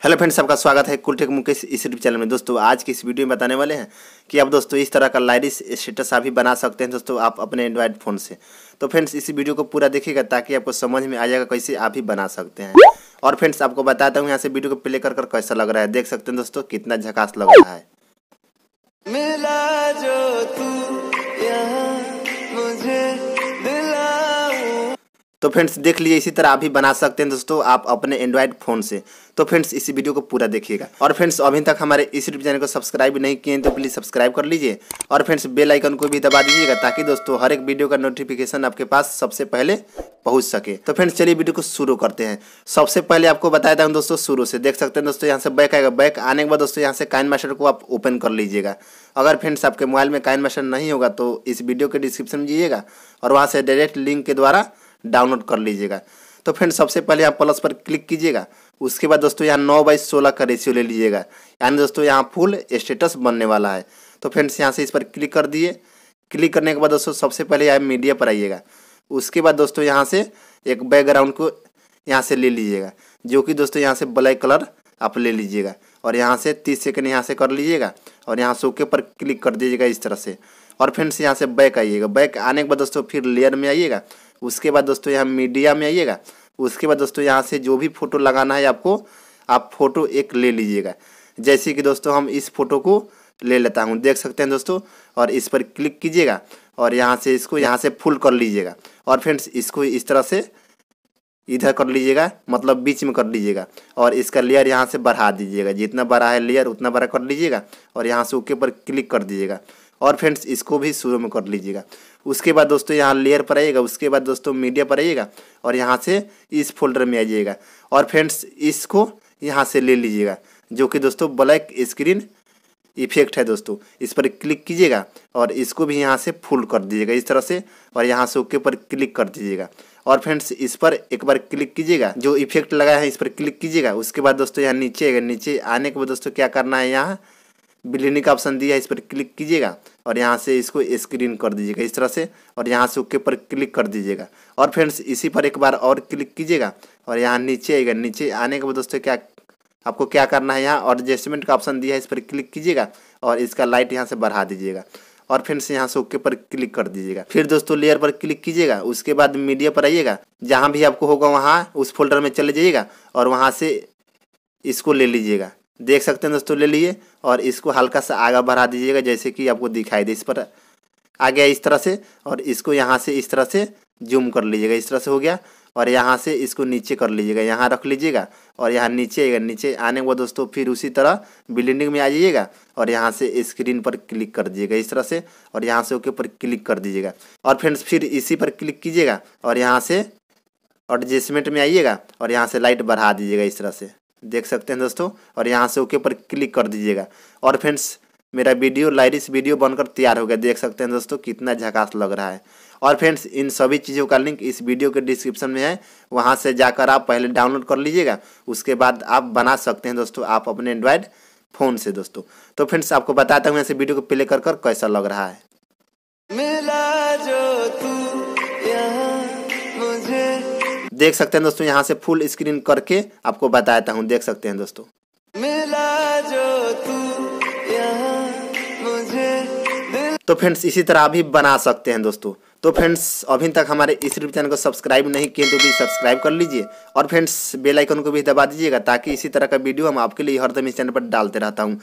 Hello friends, आपका स्वागत है कुलटेक मुकेश इस यूट्यूब चैनल में। दोस्तों आज की इस वीडियो में बताने वाले हैं कि आप दोस्तों इस तरह का लाइरिस स्टेटस आप भी बना सकते हैं दोस्तों आप अपने एंड्रॉयड फ़ोन से। तो फ्रेंड्स इस वीडियो को पूरा देखिएगा ताकि आपको समझ में आ जाएगा कैसे आप भी बना सकते हैं। और फ्रेंड्स आपको बताता हूँ यहाँ से वीडियो को प्ले कर कैसा लग रहा है। देख सकते हैं दोस्तों कितना झकास लग रहा है। मिला जो तू यहाँ मुझे तो फ्रेंड्स देख लीजिए, इसी तरह आप भी बना सकते हैं दोस्तों आप अपने एंड्रॉयड फ़ोन से। तो फ्रेंड्स इसी वीडियो को पूरा देखिएगा। और फ्रेंड्स अभी तक हमारे इस यूट्यूब चैनल को सब्सक्राइब नहीं किए हैं तो प्लीज़ सब्सक्राइब कर लीजिए और फ्रेंड्स बेल आइकन को भी दबा दीजिएगा ताकि दोस्तों हर एक वीडियो का नोटिफिकेशन आपके पास सबसे पहले पहुंच सके। तो फ्रेंड्स चलिए वीडियो को शुरू करते हैं। सबसे पहले आपको बताया था दोस्तों शुरू से। देख सकते हैं दोस्तों यहाँ से बैक आएगा। बैक आने के बाद दोस्तों यहाँ से काइनमास्टर को आप ओपन कर लीजिएगा। अगर फ्रेंड्स आपके मोबाइल में काइनमास्टर नहीं होगा तो इस वीडियो के डिस्क्रिप्शन में जाइएगा और वहाँ से डायरेक्ट लिंक के द्वारा डाउनलोड कर लीजिएगा। तो फ्रेंड्स सबसे पहले यहाँ प्लस पर क्लिक कीजिएगा। उसके बाद दोस्तों यहाँ 9/16 का रेशियो ले लीजिएगा, यानी दोस्तों यहाँ फुल स्टेटस बनने वाला है। तो फ्रेंड्स यहाँ से इस पर क्लिक कर दिए। क्लिक करने के बाद दोस्तों सबसे पहले यहाँ मीडिया पर आइएगा। उसके बाद दोस्तों यहाँ से एक बैकग्राउंड को यहाँ से ले लीजिएगा, जो कि दोस्तों यहाँ से ब्लैक कलर आप ले लीजिएगा और यहाँ से 30 सेकंड यहाँ से कर लीजिएगा और यहाँ से ओके पर क्लिक कर दीजिएगा इस तरह से। और फ्रेंड्स यहाँ से बैक आइएगा। बैक आने के बाद दोस्तों फिर लेयर में आइएगा। उसके बाद दोस्तों यहाँ मीडिया में आइएगा। उसके बाद दोस्तों यहाँ से जो भी फ़ोटो लगाना है आपको, आप फ़ोटो एक ले लीजिएगा। जैसे कि दोस्तों हम इस फ़ोटो को ले लेता हूँ, देख सकते हैं दोस्तों। और इस पर क्लिक कीजिएगा और यहाँ से इसको यहाँ से फुल कर लीजिएगा। और फ्रेंड्स इसको इस तरह से इधर कर लीजिएगा, मतलब बीच में कर लीजिएगा और इसका लेयर यहाँ से बढ़ा दीजिएगा। जितना बड़ा है लेयर उतना बड़ा कर लीजिएगा और यहाँ से ओके पर क्लिक कर दीजिएगा। और फ्रेंड्स इसको भी शुरू में कर लीजिएगा। उसके बाद दोस्तों यहाँ लेयर पर आइएगा। उसके बाद दोस्तों मीडिया पर आइएगा और यहाँ से इस फोल्डर में आ जाइएगा। और फ्रेंड्स इसको यहाँ से ले लीजिएगा, जो कि दोस्तों ब्लैक स्क्रीन इफेक्ट है दोस्तों। इस पर क्लिक कीजिएगा और इसको भी यहाँ से फुल कर दीजिएगा इस तरह से और यहाँ से ओके पर क्लिक कर दीजिएगा। और फ्रेंड्स इस पर एक बार क्लिक कीजिएगा, जो इफेक्ट लगाया है इस पर क्लिक कीजिएगा। उसके बाद दोस्तों यहाँ नीचे आएगा। नीचे आने के बाद दोस्तों क्या करना है, यहाँ ब्लेंडिंग का ऑप्शन दिया है, इस पर क्लिक कीजिएगा और यहाँ से इसको स्क्रीन कर दीजिएगा इस तरह से और यहाँ से ओके पर क्लिक कर दीजिएगा। और फ्रेंड्स इसी पर एक बार और क्लिक कीजिएगा और यहाँ नीचे आएगा। नीचे आने के बाद दोस्तों आपको क्या करना है, यहाँ एडजस्टमेंट का ऑप्शन दिया है, इस पर क्लिक कीजिएगा और इसका लाइट यहाँ से बढ़ा दीजिएगा। और फ्रेंड्स यहाँ से ओके पर क्लिक कर दीजिएगा। फिर दोस्तों लेयर पर क्लिक कीजिएगा। उसके बाद मीडिया पर आइएगा। जहाँ भी आपको होगा वहाँ उस फोल्डर में चले जाइएगा और वहाँ से इसको ले लीजिएगा। देख सकते हैं दोस्तों ले लिए और इसको हल्का सा आगे बढ़ा दीजिएगा जैसे कि आपको दिखाई दे। इस पर आ गया इस तरह से और इसको यहाँ से इस तरह से जूम कर लीजिएगा। इस तरह से हो गया और यहाँ से इसको नीचे कर लीजिएगा, यहाँ रख लीजिएगा और यहाँ नीचे आएगा। नीचे आने के बाद दोस्तों फिर उसी तरह ब्लेंडिंग में आ जाइएगा और यहाँ से स्क्रीन पर क्लिक कर दीजिएगा इस तरह से और यहाँ से ओके पर क्लिक कर दीजिएगा। और फ्रेंड्स फिर इसी पर क्लिक कीजिएगा और यहाँ से एडजस्टमेंट में आइएगा और यहाँ से लाइट बढ़ा दीजिएगा इस तरह से, देख सकते हैं दोस्तों। और यहाँ से ओके पर क्लिक कर दीजिएगा। और फ्रेंड्स मेरा वीडियो लाइरिस वीडियो बनकर तैयार हो गया। देख सकते हैं दोस्तों कितना झकास लग रहा है। और फ्रेंड्स इन सभी चीज़ों का लिंक इस वीडियो के डिस्क्रिप्शन में है, वहाँ से जाकर आप पहले डाउनलोड कर लीजिएगा। उसके बाद आप बना सकते हैं दोस्तों आप अपने एंड्रॉयड फ़ोन से दोस्तों। तो फ्रेंड्स आपको बताता हूँ ऐसे वीडियो को प्ले कर कैसा लग रहा है। मिला जो तू यहाँ मुझे, देख सकते हैं दोस्तों यहाँ से फुल स्क्रीन करके आपको बताता हूँ। देख सकते हैं दोस्तों मिला जो तू यहाँ मुझे। तो फ्रेंड्स इसी तरह आप भी बना सकते हैं दोस्तों। तो फ्रेंड्स अभी तक हमारे इस यूट्यूब चैनल को सब्सक्राइब नहीं किए तो भी सब्सक्राइब कर लीजिए और फ्रेंड्स बेल आइकन को भी दबा दीजिएगा ताकि इसी तरह का वीडियो हम आपके लिए हरदम इस चैनल पर डालते रहता हूँ।